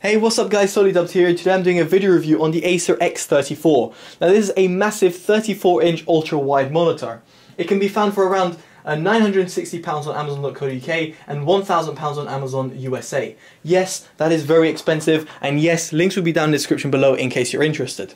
Hey, what's up guys, Totallydubbed here. Today I'm doing a video review on the Acer X34. Now this is a massive 34-inch ultra-wide monitor. It can be found for around £960 on Amazon.co.uk and £1,000 on Amazon USA. Yes, that is very expensive, and yes, links will be down in the description below in case you're interested.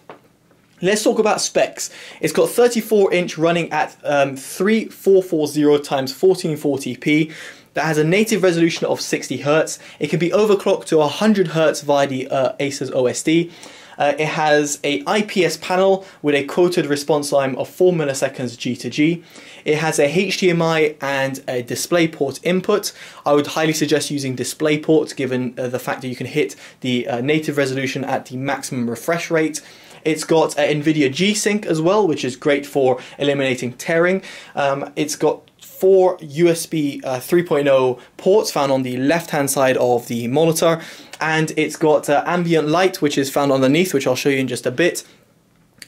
Let's talk about specs. It's got 34-inch running at 3440x1440p. That has a native resolution of 60 Hz. It can be overclocked to 100 Hz via the Acer's OSD. It has a IPS panel with a quoted response time of 4 milliseconds G to G. It has a HDMI and a DisplayPort input. I would highly suggest using DisplayPort given the fact that you can hit the native resolution at the maximum refresh rate. It's got NVIDIA G-Sync as well, which is great for eliminating tearing. It's got 4 USB 3.0 ports found on the left-hand side of the monitor, and it's got ambient light, which is found underneath, which I'll show you in just a bit.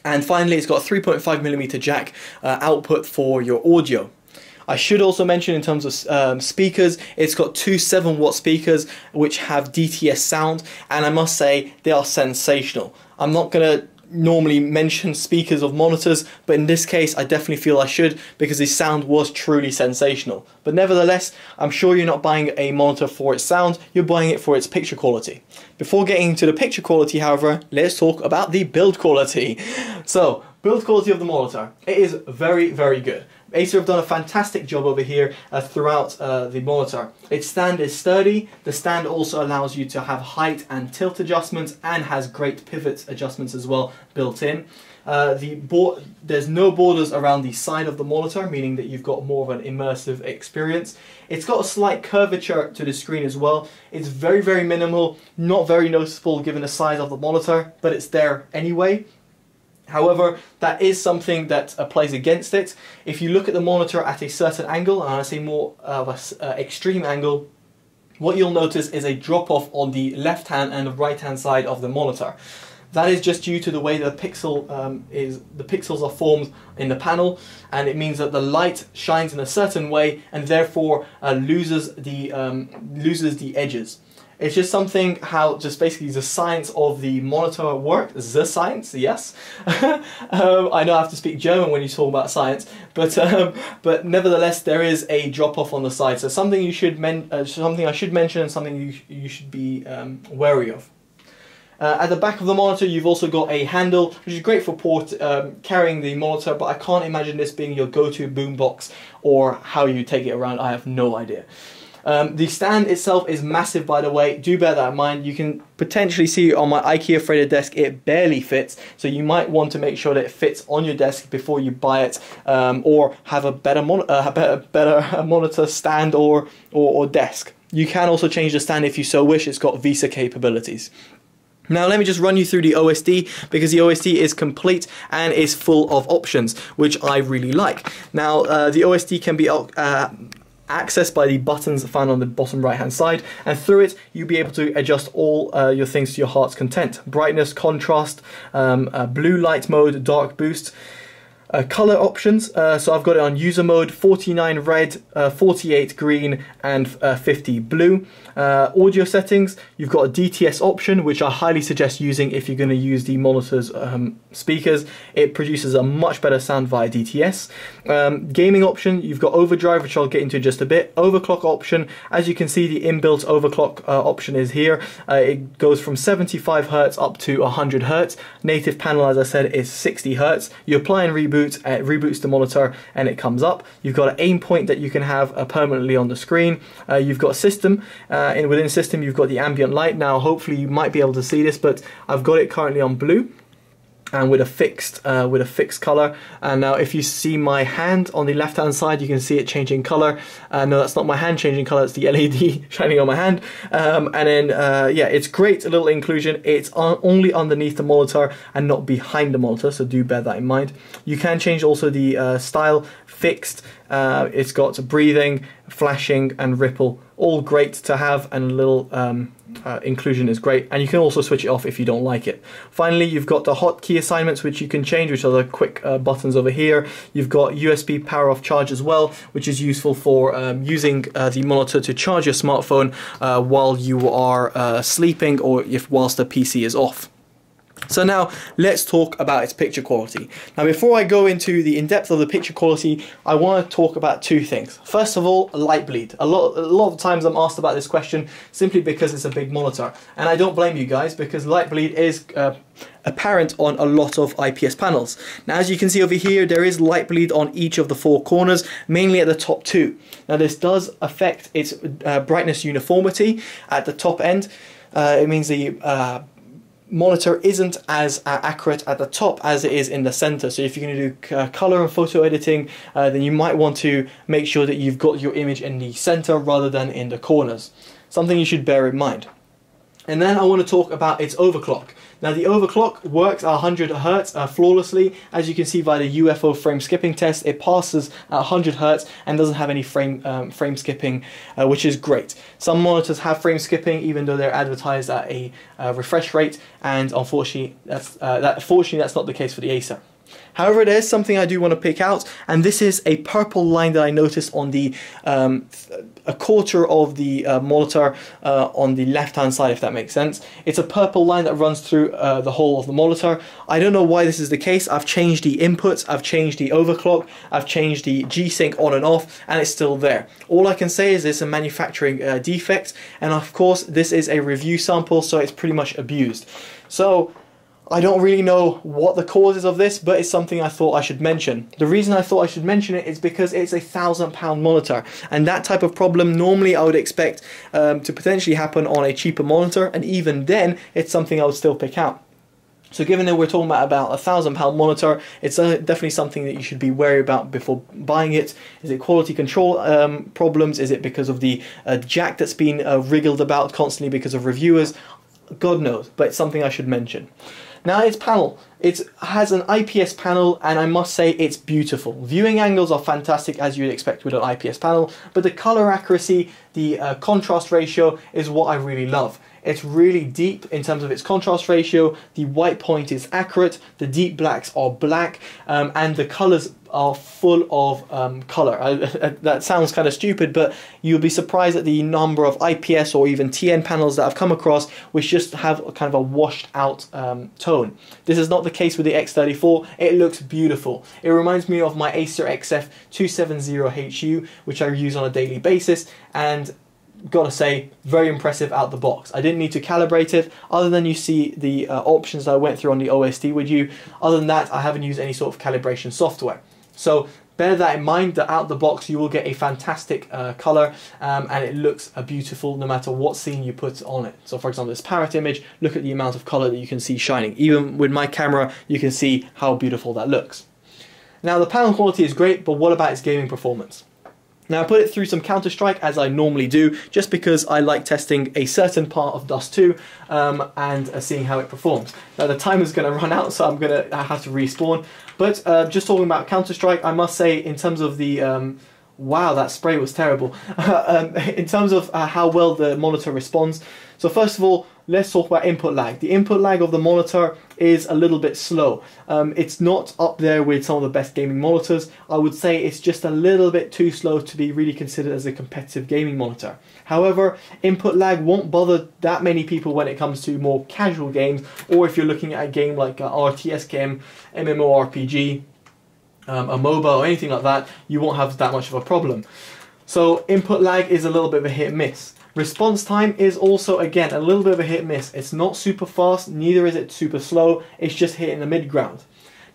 And finally, it's got a 3.5mm jack output for your audio. I should also mention in terms of speakers, it's got two 7-watt speakers which have DTS sound, and I must say they are sensational. I'm not going to normally mention speakers of monitors, but in this case I definitely feel I should, because the sound was truly sensational. But nevertheless, I'm sure you're not buying a monitor for its sound, you're buying it for its picture quality. Before getting into the picture quality, however, let's talk about the build quality. So, build quality of the monitor. It is very, very good. Acer have done a fantastic job over here throughout the monitor. Its stand is sturdy. The stand also allows you to have height and tilt adjustments and has great pivot adjustments as well built in. There's no borders around the side of the monitor, meaning that you've got more of an immersive experience. It's got a slight curvature to the screen as well. It's very, very minimal, not very noticeable given the size of the monitor, but it's there anyway. However, that is something that plays against it. If you look at the monitor at a certain angle, and I say more of an extreme angle, what you'll notice is a drop-off on the left-hand and the right-hand side of the monitor. That is just due to the way the pixels are formed in the panel, and it means that the light shines in a certain way and therefore loses the edges. It's just something how just basically the science of the monitor work. The science, yes. I know I have to speak German when you talk about science, but nevertheless there is a drop off on the side. So something you should something I should mention, and something you should be wary of. At the back of the monitor you've also got a handle, which is great for carrying the monitor, but I can't imagine this being your go-to boombox or how you take it around. I have no idea. The stand itself is massive, by the way. Do bear that in mind. You can potentially see on my IKEA freighted desk it barely fits, so you might want to make sure that it fits on your desk before you buy it, or have a better monitor stand or desk. You can also change the stand if you so wish. It's got VESA capabilities. Now let me just run you through the OSD, because the OSD is complete and is full of options, which I really like. Now the OSD can be accessed by the buttons found on the bottom right hand side, and through it you'll be able to adjust all your things to your heart's content. Brightness, contrast, blue light mode, dark boost. Color options, so I've got it on user mode, 49 red, 48 green and 50 blue. Audio settings, you've got a DTS option, which I highly suggest using if you're going to use the monitor's speakers. It produces a much better sound via DTS. Gaming option, you've got overdrive, which I'll get into in just a bit. Overclock option, as you can see the inbuilt overclock option is here. It goes from 75 Hz up to 100 Hz. Native panel, as I said, is 60 Hz. You apply and reboot, it reboots the monitor and it comes up. You've got an aim point that you can have permanently on the screen. You've got system, within system you've got the ambient light. Now hopefully you might be able to see this, but I've got it currently on blue and with a fixed color. And now if you see my hand on the left hand side, you can see it changing color. No, that's not my hand changing color, it's the LED shining on my hand. And then yeah, it's great, a little inclusion. It's only underneath the monitor and not behind the monitor, so do bear that in mind. You can change also the style, fixed, It's got breathing, flashing and ripple, all great to have, and a little inclusion is great, and you can also switch it off if you don't like it. Finally, you've got the hotkey assignments which you can change, which are the quick buttons over here. You've got USB power off charge as well, which is useful for using the monitor to charge your smartphone while you are sleeping, or if whilst the PC is off. So now let's talk about its picture quality. Now before I go into the in-depth of the picture quality, I want to talk about two things. First of all, light bleed. A lot of times I'm asked about this question simply because it's a big monitor, and I don't blame you guys, because light bleed is apparent on a lot of IPS panels. Now as you can see over here, there is light bleed on each of the four corners, mainly at the top two. Now this does affect its brightness uniformity at the top end. It means the monitor isn't as accurate at the top as it is in the center. So if you're going to do color and photo editing, then you might want to make sure that you've got your image in the center rather than in the corners. Something you should bear in mind. And then I want to talk about its overclock. Now the overclock works at 100 Hz flawlessly. As you can see by the UFO frame skipping test, it passes at 100 Hz and doesn't have any frame skipping, which is great. Some monitors have frame skipping even though they're advertised at a refresh rate, and unfortunately that's not the case for the Acer. However, there's something I do want to pick out, and this is a purple line that I noticed on the a quarter of the monitor on the left hand side, if that makes sense. It's a purple line that runs through the whole of the monitor. I don't know why this is the case. I've changed the inputs, I've changed the overclock, I've changed the G-Sync on and off, and it's still there. All I can say is it's a manufacturing defect, and of course this is a review sample, so it's pretty much abused. So I don't really know what the cause is of this, but it's something I thought I should mention. The reason I thought I should mention it is because it's a £1,000 monitor, and that type of problem normally I would expect to potentially happen on a cheaper monitor, and even then it's something I would still pick out. So given that we're talking about a £1,000 monitor, it's definitely something that you should be wary about before buying it. Is it quality control problems? Is it because of the jack that's been wriggled about constantly because of reviewers? God knows, but it's something I should mention. Now its panel, it has an IPS panel, and I must say it's beautiful. Viewing angles are fantastic as you'd expect with an IPS panel, but the color accuracy, the contrast ratio is what I really love. It's really deep in terms of its contrast ratio, the white point is accurate, the deep blacks are black, and the colors are full of color. That sounds kind of stupid, but you'll be surprised at the number of IPS or even TN panels that I've come across which just have kind of a washed out tone. This is not the case with the X34. It looks beautiful. It reminds me of my Acer XF270HU, which I use on a daily basis, and gotta say, very impressive out the box. I didn't need to calibrate it, other than you see the options that I went through on the OSD with you. Other than that, I haven't used any sort of calibration software. So bear that in mind, that out the box you will get a fantastic color, and it looks beautiful no matter what scene you put on it. So for example, this parrot image, look at the amount of color that you can see shining. Even with my camera, you can see how beautiful that looks. Now the panel quality is great, but what about its gaming performance? Now I put it through some Counter-Strike, as I normally do, just because I like testing a certain part of Dust 2 and seeing how it performs. Now the timer's going to run out, so I'm going to have to respawn. But just talking about Counter-Strike, I must say, in terms of the wow, that spray was terrible. In terms of how well the monitor responds. So first of all, let's talk about input lag. The input lag of the monitor is a little bit slow. It's not up there with some of the best gaming monitors. I would say it's just a little bit too slow to be really considered as a competitive gaming monitor. However, input lag won't bother that many people when it comes to more casual games, or if you're looking at a game like an RTS game, MMORPG, a MOBA or anything like that, you won't have that much of a problem. So input lag is a little bit of a hit and miss. Response time is also, again, a little bit of a hit and miss. It's not super fast, neither is it super slow, it's just hitting the mid-ground.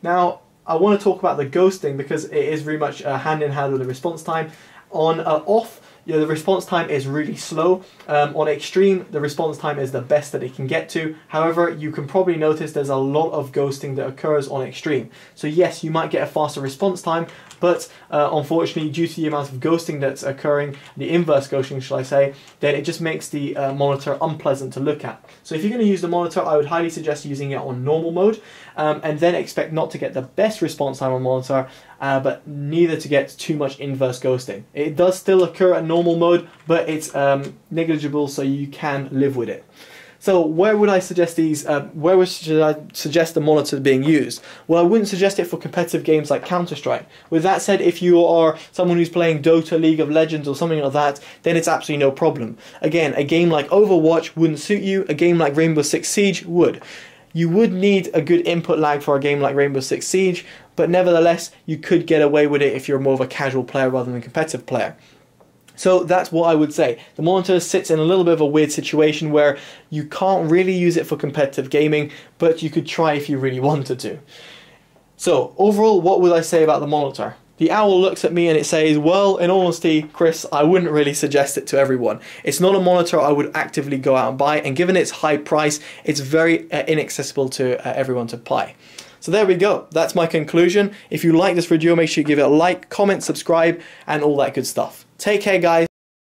Now, I want to talk about the ghosting because it is very much hand in hand with the response time. On off, the response time is really slow. On extreme, the response time is the best that it can get to. However, you can probably notice there's a lot of ghosting that occurs on extreme. So yes, you might get a faster response time, but unfortunately, due to the amount of ghosting that's occurring, the inverse ghosting, shall I say, then it just makes the monitor unpleasant to look at. So if you're going to use the monitor, I would highly suggest using it on normal mode, and then expect not to get the best response time on monitor, but neither to get too much inverse ghosting. It does still occur at normal mode, but it's negligible, so you can live with it. So where would I suggest these? Should I suggest the monitor being used? Well, I wouldn't suggest it for competitive games like Counter-Strike. With that said, if you are someone who's playing Dota, League of Legends, or something like that, then it's absolutely no problem. Again, a game like Overwatch wouldn't suit you. A game like Rainbow Six Siege would. You would need a good input lag for a game like Rainbow Six Siege, but nevertheless, you could get away with it if you're more of a casual player rather than a competitive player. So that's what I would say. The monitor sits in a little bit of a weird situation where you can't really use it for competitive gaming, but you could try if you really wanted to. So overall, what would I say about the monitor? The owl looks at me and it says, well, in all honesty, Chris, I wouldn't really suggest it to everyone. It's not a monitor I would actively go out and buy, and given its high price, it's very inaccessible to everyone to buy. So there we go. That's my conclusion. If you like this video, make sure you give it a like, comment, subscribe, and all that good stuff. Take care, guys.